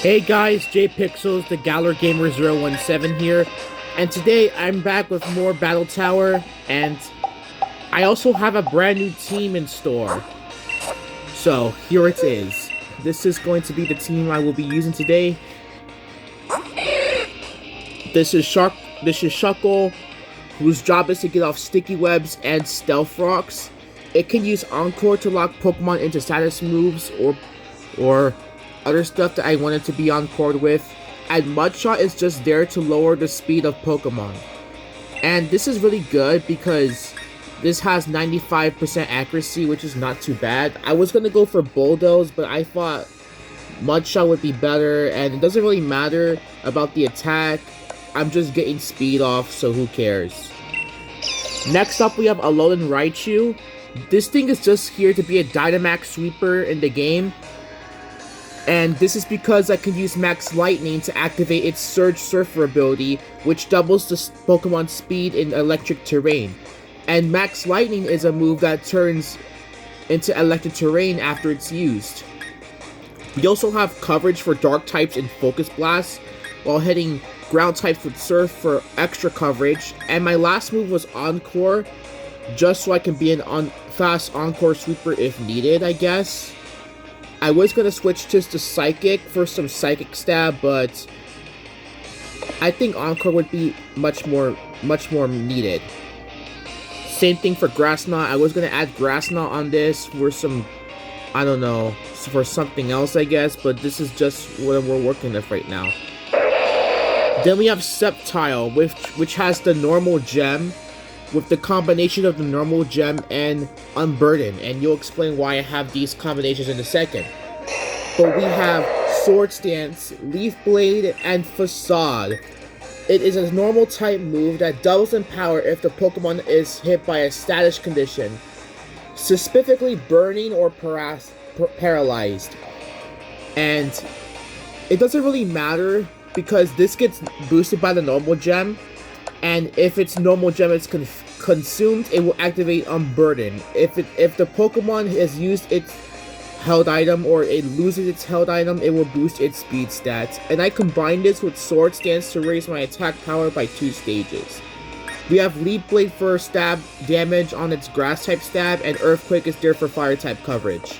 Hey guys, JPixels, the Galler Gamer 017 here, and today I'm back with more Battle Tower, and I also have a brand new team in store. So, here it is. This is going to be the team I will be using today. This is Shuckle, whose job is to get off sticky webs and stealth rocks. It can use Encore to lock Pokemon into status moves or other stuff that I wanted to be on board with, and Mudshot is just there to lower the speed of Pokemon. And this is really good because this has 95% accuracy, which is not too bad. I was gonna go for Bulldoze, but I thought Mudshot would be better, and it doesn't really matter about the attack. I'm just getting speed off, so who cares? Next up, we have Alolan Raichu. This thing is just here to be a Dynamax sweeper in the game. And this is because I can use Max Lightning to activate its Surge Surfer ability, which doubles the Pokemon's speed in electric terrain. And Max Lightning is a move that turns into electric terrain after it's used. We also have coverage for Dark types in Focus Blast, while hitting Ground types with Surf for extra coverage. And my last move was Encore, just so I can be an fast Encore sweeper if needed, I guess. I was going to switch to Psychic for some Psychic stab, but I think Encore would be much more needed. Same thing for Grass Knot. I was going to add Grass Knot on this for some, I don't know, for something else, I guess, but this is just what we're working with right now. Then we have Sceptile, which has the normal gem, with the combination of the normal gem and Unburden, and you'll explain why I have these combinations in a second. But we have Swords Dance, Leaf Blade, and Facade. It is a normal type move that doubles in power if the Pokemon is hit by a status condition, specifically burning or paralyzed. And it doesn't really matter because this gets boosted by the normal gem. And if its normal gem is consumed, it will activate Unburden. If the Pokemon has used its held item or it loses its held item, it will boost its speed stats. And I combined this with Swords Dance to raise my attack power by 2 stages. We have Leaf Blade for stab damage on its grass type stab, and Earthquake is there for fire type coverage.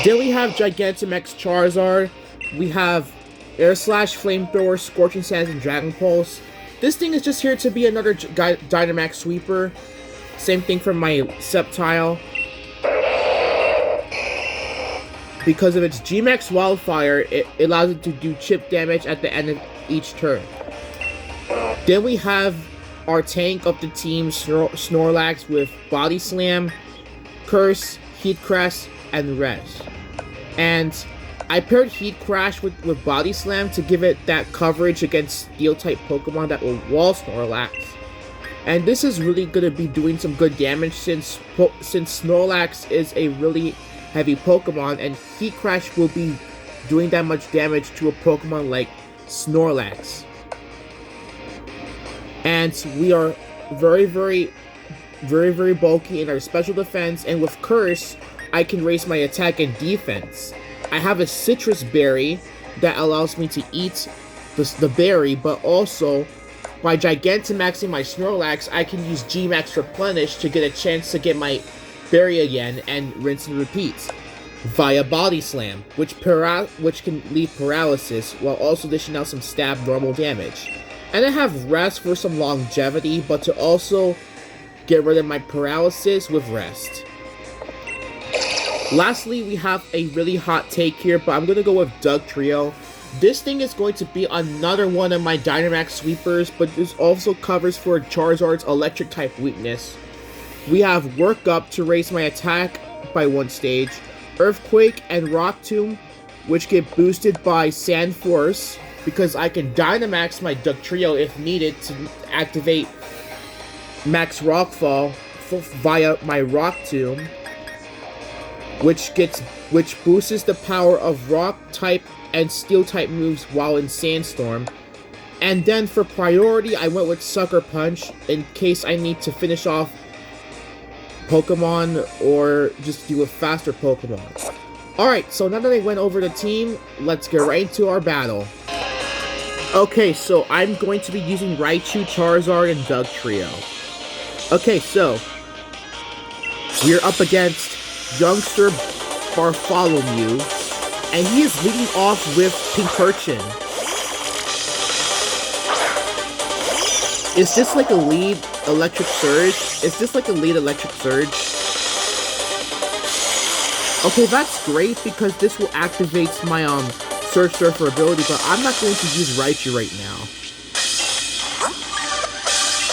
Then we have Gigantamax Charizard. We have Air Slash, Flamethrower, Scorching Sands, and Dragon Pulse. This thing is just here to be another Dynamax sweeper. Same thing for my Sceptile. Because of its G-Max Wildfire, it allows it to do chip damage at the end of each turn. Then we have our tank of the team, Snorlax, with Body Slam, Curse, Heat Crest, and Rest. And I paired Heat Crash with Body Slam to give it that coverage against Steel-type Pokemon that will wall Snorlax. And this is really going to be doing some good damage since Snorlax is a really heavy Pokemon, and Heat Crash will be doing that much damage to a Pokemon like Snorlax. And we are very, very, very, very bulky in our special defense, and with Curse, I can raise my attack and defense. I have a Citrus Berry that allows me to eat the berry, but also by Gigantamaxing my Snorlax, I can use G-Max Replenish to get a chance to get my berry again and rinse and repeat via Body Slam, which can leave paralysis while also dishing out some stab normal damage. And I have Rest for some longevity, but to also get rid of my paralysis with Rest. Lastly, we have a really hot take here, but I'm going to go with Dugtrio. This thing is going to be another one of my Dynamax sweepers, but this also covers for Charizard's electric type weakness. We have Work Up to raise my attack by 1 stage, Earthquake and Rock Tomb, which get boosted by Sand Force, because I can Dynamax my Dugtrio if needed to activate Max Rockfall via my Rock Tomb, which boosts the power of Rock type and Steel type moves while in Sandstorm. And then for priority, I went with Sucker Punch in case I need to finish off Pokemon or just deal with faster Pokemon. Alright, so now that I went over the team, let's get right into our battle. Okay, so I'm going to be using Raichu, Charizard, and Dugtrio. Okay, so we're up against youngster Bartholomew, and he is leading off with Pincurchin. Is this like a lead electric surge? Okay, that's great because this will activate my Surge Surfer ability, but I'm not going to use Raichu right now.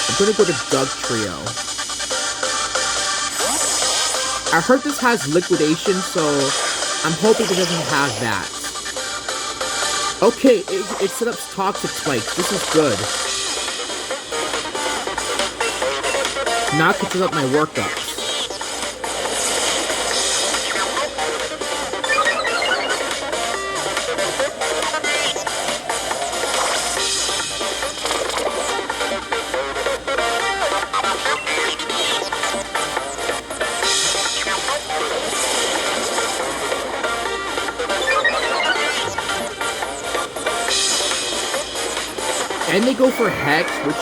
I'm gonna go to Dugtrio. I heard this has liquidation, so I'm hoping it doesn't have that. Okay, it set up Toxic Spikes. This is good. Now I can set up my workups. And they go for Hex, which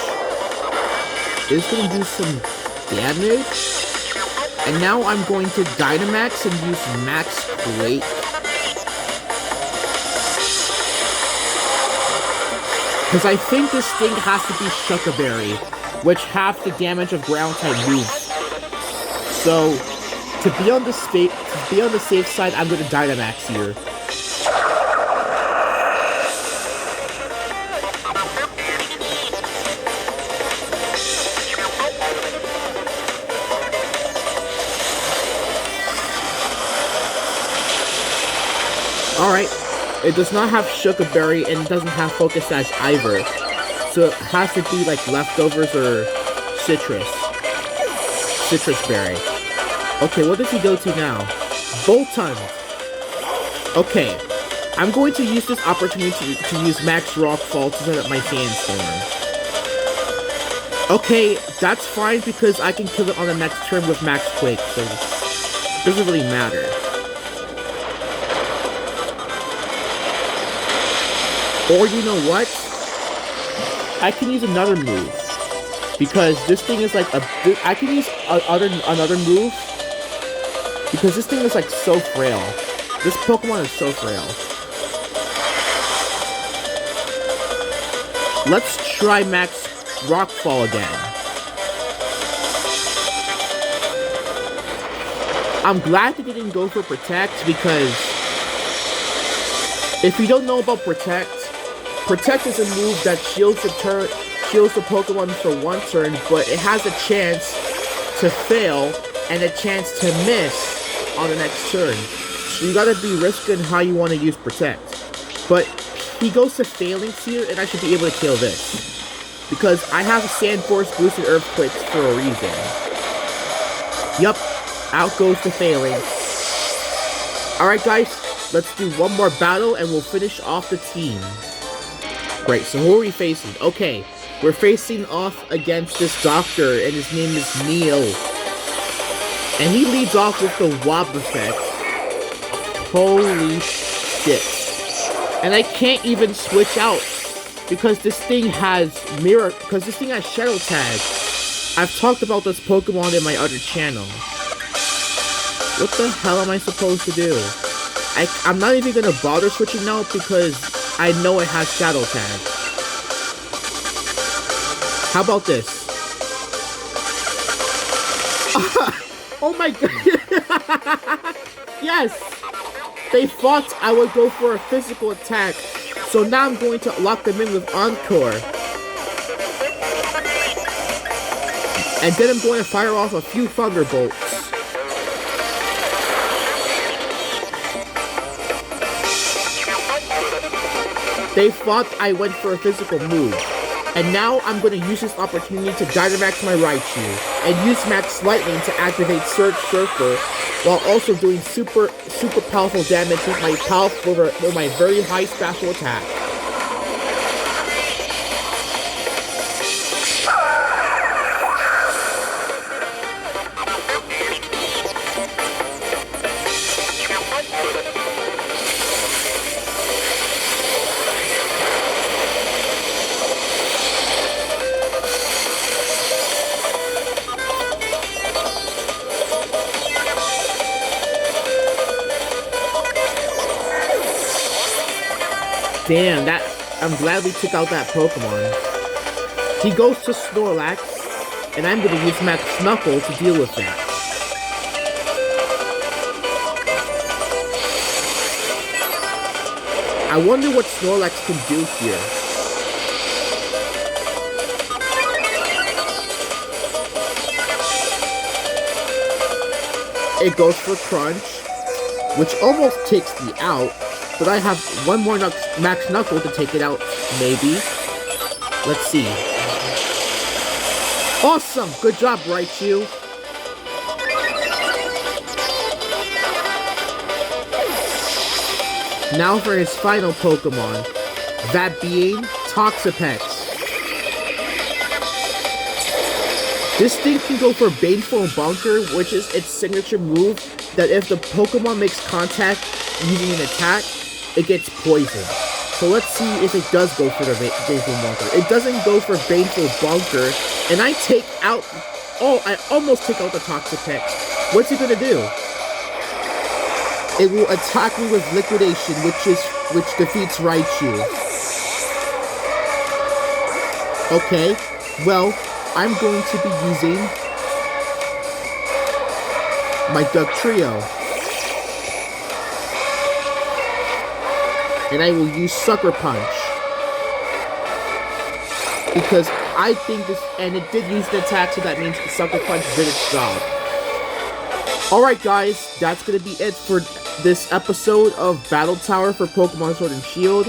is going to do some damage. And now I'm going to Dynamax and use Max Quake. Because I think this thing has to be Shuca Berry, which half the damage of ground type moves. So to be on the safe side, I'm going to Dynamax here. Alright, it does not have Shuca Berry and it doesn't have Focus Sash either. So it has to be like Leftovers or Citrus Berry. Okay, what does he go to now? Boltund. Okay, I'm going to use this opportunity to use Max Rockfall to set up my Sandstorm. Okay, that's fine because I can kill it on the next turn with Max Quake, so it doesn't really matter. Or you know what? I can use another move. Because this thing is like I can use another move. Because this thing is like so frail. This Pokemon is so frail. Let's try Max Rockfall again. I'm glad they didn't go for Protect because if you don't know about Protect is a move that shields the Pokemon for one turn, but it has a chance to fail and a chance to miss on the next turn. So you gotta be risky in how you want to use Protect. But he goes to Phalanx here, and I should be able to kill this. Because I have a Sand Force boosted Earthquakes for a reason. Yup, out goes the Phalanx. Alright guys, let's do one more battle and we'll finish off the team. Great, so who are we facing? Okay, we're facing off against this doctor, and his name is Neil. And he leads off with the Wobbuffet. Holy shit. And I can't even switch out, because this thing has Shadow Tag. I've talked about this Pokemon in my other channel. What the hell am I supposed to do? I'm not even gonna bother switching out because I know it has Shadow Tag. How about this? Oh my god! Yes! They thought I would go for a physical attack, so now I'm going to lock them in with Encore. And then I'm going to fire off a few Thunderbolts. They thought I went for a physical move. And now I'm going to use this opportunity to Dynamax my Raichu, and use Max Lightning to activate Surge Surfer, while also doing super powerful damage with my very high special attack. Damn, I'm glad we took out that Pokemon. He goes to Snorlax, and I'm gonna use Max Knuckle to deal with that. I wonder what Snorlax can do here. It goes for Crunch, which almost takes me out, but I have one more Max Knuckle to take it out, maybe. Let's see. Awesome! Good job, Raichu. Now for his final Pokemon, that being Toxapex. This thing can go for Baneful Bunker, which is its signature move that if the Pokemon makes contact using an attack, it gets poisoned. So let's see if it does go for the Baneful Bunker. It doesn't go for Baneful Bunker, and I take out... Oh, I almost take out the Toxapex. What's it gonna do? It will attack me with Liquidation, which defeats Raichu. Okay, well, I'm going to be using my Dugtrio. And I will use Sucker Punch. Because I think this, and it did use the attack, so that means the Sucker Punch did its job. Alright guys, that's gonna be it for this episode of Battle Tower for Pokemon Sword and Shield.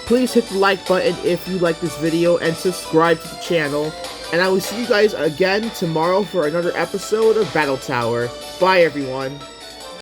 Please hit the like button if you like this video and subscribe to the channel. And I will see you guys again tomorrow for another episode of Battle Tower. Bye everyone.